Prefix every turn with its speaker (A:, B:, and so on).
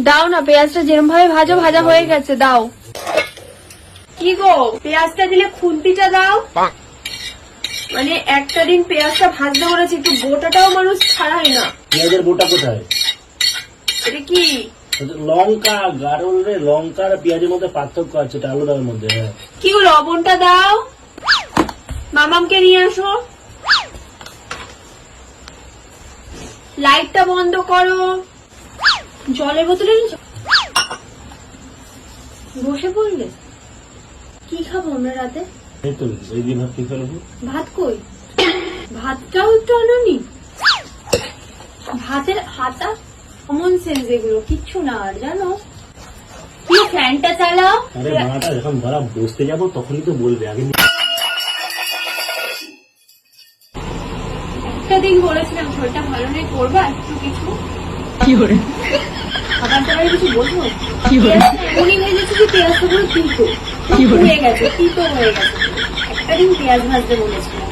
A: দাও না, পেঁয়াজটা যেরকম ভাবে ভাজো, ভাজা হয়ে গেছে, দাও। কি গো, পেঁয়াজটা দিলে খুন্তিটা দাও। মানে একটা দিন পেঁয়াজটা ভাজতে করেছি, একটু গোটাটাও মানুষ ছাড়াই না।
B: পেঁয়াজের গোটা কোথায়?
A: এটা কি
B: লঙ্কা? গাঢ় রে, লঙ্কা আর পেঁয়াজের মধ্যে পার্থক্য আছে, এটা আলাদার মধ্যে।
A: কি গো, লবণটা দাও। মামামকে নিয়ে আসো। লাইটটা বন্ধ করো। জলের বোতলে বসে পড়লে। কি খাবো আমরা রাতে?
B: এই তো এই দিন ভাত কি ফেলবো।
A: ভাত কই? ভাতটাও একটু আনোনি। ভাতের হাতা কমন সেন্স, এগুলো কিচ্ছু না আর, জানো কি? ফ্যানটা চালাও।
B: আরে মাটা যখন ধরা বসতে যাবো তখনই তো বলবে আগে।
A: একটা দিন বলেছিলাম শরীরটা ভালো নেই, করবা একটু কিছু। কি করে খাবার দাবার কিছু বলবো? উনি ভেজেছে যে পেঁয়াজটা পুরো তিতো হয়ে গেছে, তিতো হয়ে গেছে। একটা দিন পেঁয়াজ ভাজতে বলেছিলাম।